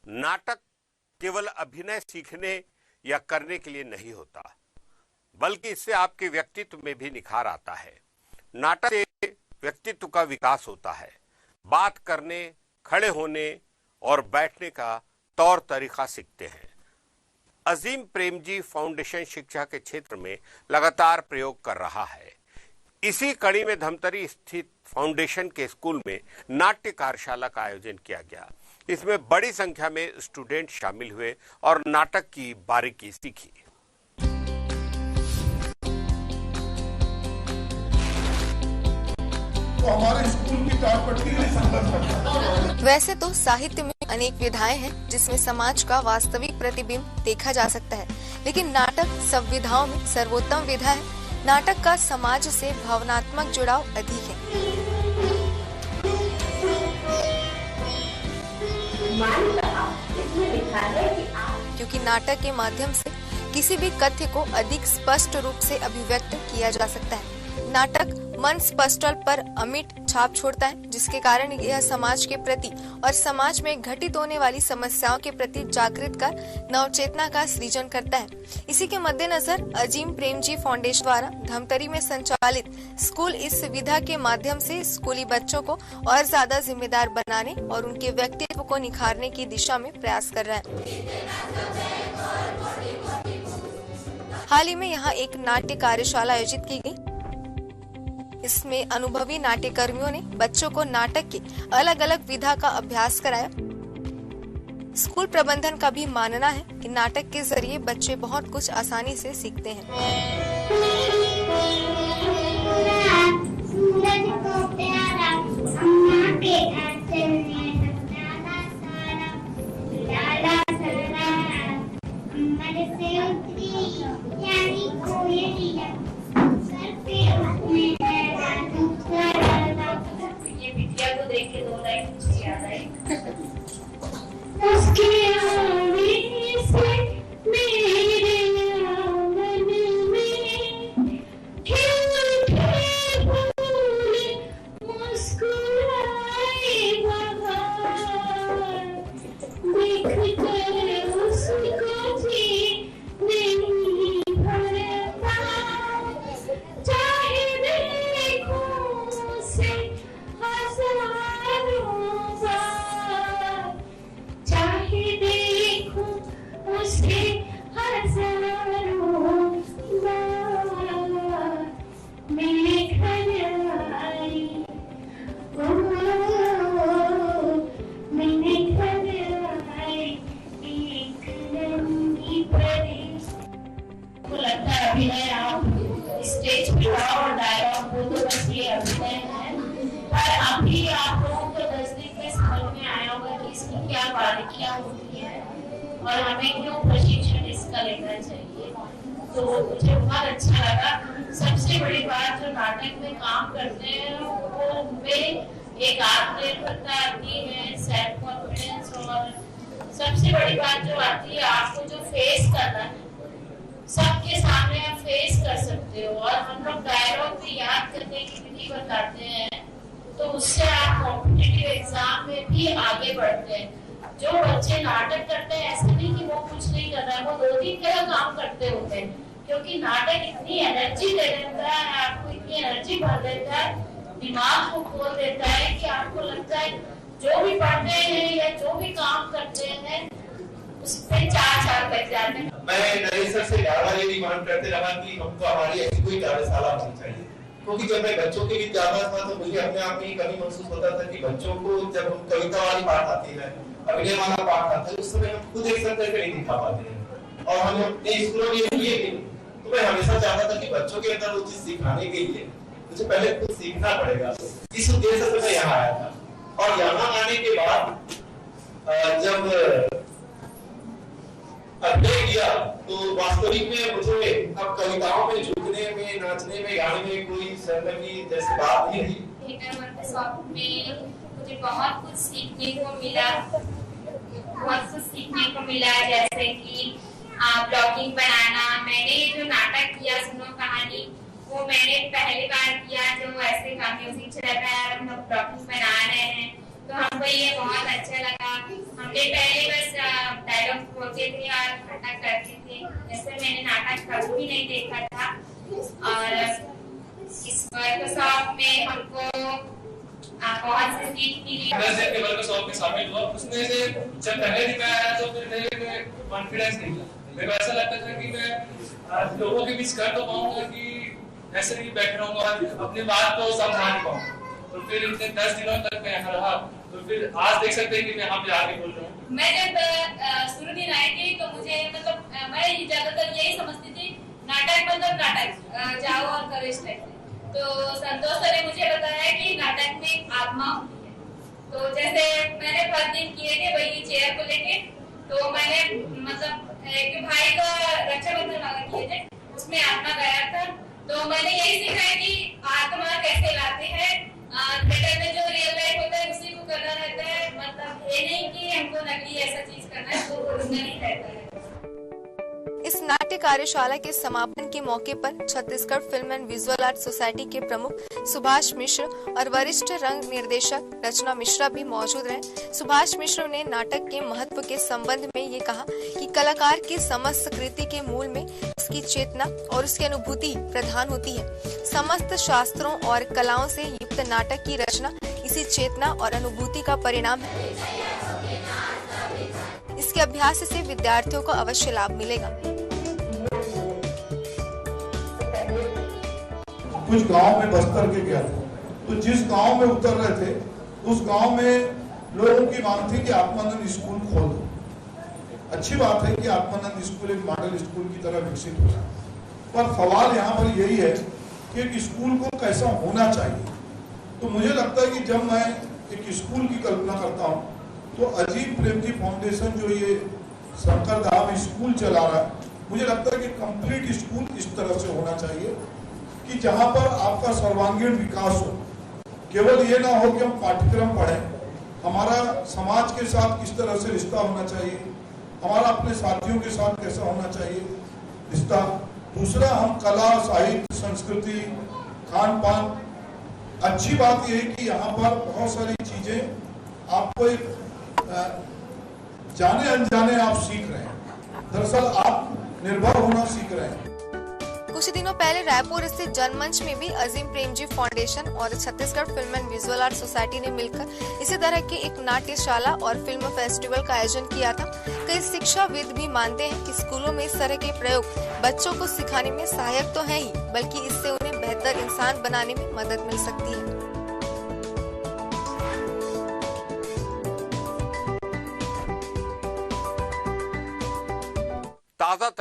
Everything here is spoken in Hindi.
नाटक केवल अभिनय सीखने या करने के लिए नहीं होता, बल्कि इससे आपके व्यक्तित्व में भी निखार आता है। नाटक से व्यक्तित्व का विकास होता है। बात करने, खड़े होने और बैठने का तौर तरीका सीखते हैं। अजीम प्रेमजी फाउंडेशन शिक्षा के क्षेत्र में लगातार प्रयोग कर रहा है। इसी कड़ी में धमतरी स्थित फाउंडेशन के स्कूल में नाट्य कार्यशाला का आयोजन किया गया। इसमें बड़ी संख्या में स्टूडेंट शामिल हुए और नाटक की बारीकी सीखी। तो हमारे स्कूल की टाटपट्टी के लिए संघर्ष करता है। वैसे तो साहित्य में अनेक विधाएं हैं जिसमें समाज का वास्तविक प्रतिबिंब देखा जा सकता है, लेकिन नाटक सब विधाओं में सर्वोत्तम विधा है। नाटक का समाज से भावनात्मक जुड़ाव अधिक है, क्योंकि नाटक के माध्यम से किसी भी कथ्य को अधिक स्पष्ट रूप से अभिव्यक्त किया जा सकता है। नाटक मन स्पष्टल पर अमिट छाप छोड़ता है, जिसके कारण यह समाज के प्रति और समाज में घटित होने वाली समस्याओं के प्रति जागृत कर नवचेतना का सृजन करता है। इसी के मद्देनजर अजीम प्रेमजी फाउंडेशन द्वारा धमतरी में संचालित स्कूल इस विधा के माध्यम से स्कूली बच्चों को और ज्यादा जिम्मेदार बनाने और उनके व्यक्तित्व को निखारने की दिशा में प्रयास कर रहा है। हाल ही में यहाँ एक नाट्य कार्यशाला आयोजित की गई। इसमें अनुभवी नाट्यकर्मियों ने बच्चों को नाटक के अलग अलग विधा का अभ्यास कराया। स्कूल प्रबंधन का भी मानना है कि नाटक के जरिए बच्चे बहुत कुछ आसानी से सीखते हैं। स्टेज पे और डायलॉग वो तो बस ये अभिनय है, पर अभी आप लोगों को नजदीक में समझ में आया होगा कि इसकी क्या बारीकियां होती है और हमें क्यों प्रशिक्षण इसका लेना चाहिए। तो मुझे बहुत अच्छा लगा। सबसे बड़ी बात जो नाटक में काम करते हैं वो उनमें एक आत्मनिर्भरता आती है, सेल्फ कॉन्फिडेंस, और सबसे बड़ी बात जो आती है आपको जो फेस करना है, सबके सामने आप फेस कर सकते हो। और हम लोग डायलॉग भी याद करने की विधि बताते हैं, तो उससे आप कॉम्पिटिटिव एग्जाम में भी आगे बढ़ते हैं। जो बच्चे नाटक करते हैं ऐसा नहीं कि वो कुछ नहीं कर रहा है, वो 2-3 तरह काम करते होते हैं, क्योंकि नाटक इतनी एनर्जी दे देता है, आपको इतनी एनर्जी भर देता है, दिमाग को खोल देता है कि आपको लगता है जो भी पढ़ते हैं या जो भी काम करते हैं उस पे 4 साल लग जाते हैं। मैं नरेश से बार-बार ये डिमांड करते रहा कि हमको हमारी ऐसी कोई कार्यशाला होनी चाहिए, क्योंकि जब मैं बच्चों के बीच जाता था तो मुझे अपने आप में कमी महसूस होता था कि बच्चों को जब हम कविता वाली पाठ आती है, अभिनय वाला पाठ आता है, उस समय हम खुद एक साथ करके नहीं दिखा पाते हैं। और हम अपने स्कूलों में ये तो मैं हमेशा चाहता था कि बच्चों के अंदर वो चीज सिखाने के लिए मुझे पहले खुद सीखना पड़ेगा। इस उद्देश्य से मैं यहाँ आया था, और यहाँ आने के बाद जब अध्ययन किया तो वास्तविक में मुझे अब कविताओं में झुकने में, नाचने में, गाने में कोई शर्म की जैसी बात नहीं रही। थिएटर वर्कशॉप में मुझे बहुत कुछ सीखने को मिला, जैसे कि ब्लॉगिंग बनाना। मैंने जो नाटक किया सुनो कहानी, वो मैंने पहली बार किया, जो ऐसे का म्यूजिक चल रहा है, हम लोग ब्लॉगिंग बना रहे हैं, तो हमको ये बहुत अच्छा लगा। हमने पहले बस होते थे और नाटक करते थे। जैसे मैंने नाटक कभी भी नहीं देखा था और इस वर्कशॉप में हमको बहुत सी सीख मिली। जब वर्कशॉप में शामिल हुआ उसमें से जब पहले दिन मैं आया तो फिर मेरे कॉन्फिडेंस नहीं था। मेरे को ऐसा लगता था कि मैं लोगों के बीच कर तो पाऊंगा कि ऐसे नहीं बैठ रहूंगा और अपनी बात को समझा नहीं पाऊंगा। तो फिर इतने 10 दिनों तक मैं यहाँ रहा तो फिर आज देख सकते हैं कि मैं यहाँ पे आके बोल रहा हूँ। मैं जब शुरू दिन आई थी तो मुझे मतलब मैं ज्यादातर यही समझती थी नाटक मतलब नाटक जाओ और करो इस टाइप से। तो संतोष सर ने मुझे बताया कि नाटक में एक आत्मा होती है। तो जैसे मैंने 5 दिन किए थे वही चेयर को लेके, तो मैंने मतलब एक भाई का रक्षाबंधन किए थे, उसमें आत्मा गया था। तो मैंने यही सीखा है कि आत्मा कैसे लाते हैं। थिएटर में जो रियल लाइफ होता है उसी को करना रहता है, मतलब ये नहीं कि हमको नकली ऐसा चीज करना है, वो ओरिजिनल ही रहता है। इस नाट्य कार्यशाला के समापन के मौके पर Chhattisgarh film and visual art society के प्रमुख सुभाष मिश्र और वरिष्ठ रंग निर्देशक रचना मिश्रा भी मौजूद रहे। सुभाष मिश्र ने नाटक के महत्व के संबंध में ये कहा कि कलाकार की समस्त कृति के मूल में उसकी चेतना और उसकी अनुभूति प्रधान होती है। समस्त शास्त्रों और कलाओं से युक्त नाटक की रचना इसी चेतना और अनुभूति का परिणाम है। इसके अभ्यास से विद्यार्थियों को अवश्य लाभ मिलेगा। कुछ गांव में बस्तर के गया था, तो जिस गांव में उतर रहे थे उस गांव में लोगों की मांग थी कि आत्मानंद स्कूल खोल दो। अच्छी बात है कि आत्मानंद स्कूल एक मॉडल स्कूल की तरह विकसित हो रहा है, पर सवाल यहाँ पर यही है कि एक स्कूल को कैसा होना चाहिए। तो मुझे लगता है कि जब मैं एक स्कूल की कल्पना करता हूँ तो अजीम प्रेमजी फाउंडेशन जो ये शंकर धाम स्कूल चला रहा है, मुझे लगता है कि कंप्लीट स्कूल इस तरह से होना चाहिए कि जहां पर आपका सर्वांगीण विकास हो। केवल ये ना हो कि हम पाठ्यक्रम पढ़ें, हमारा समाज के साथ किस तरह से रिश्ता होना चाहिए, हमारा अपने साथियों के साथ कैसा होना चाहिए रिश्ता। दूसरा, हम कला, साहित्य, संस्कृति, खान पान। अच्छी बात यह है कि यहाँ पर बहुत सारी चीजें आपको एक जाने अनजाने आप सीख रहे हैं। दरअसल आप निर्भर होना सीख रहे हैं। कुछ दिनों पहले रायपुर स्थित जनमंच में भी अजीम प्रेमजी फाउंडेशन और Chhattisgarh film and visual art society ने मिलकर इसी तरह की एक नाट्यशाला और फिल्म फेस्टिवल का आयोजन किया था। कई शिक्षाविद भी मानते हैं कि स्कूलों में इस तरह के प्रयोग बच्चों को सिखाने में सहायक तो है ही, बल्कि इससे उन्हें बेहतर इंसान बनाने में मदद मिल सकती है। ताज़ा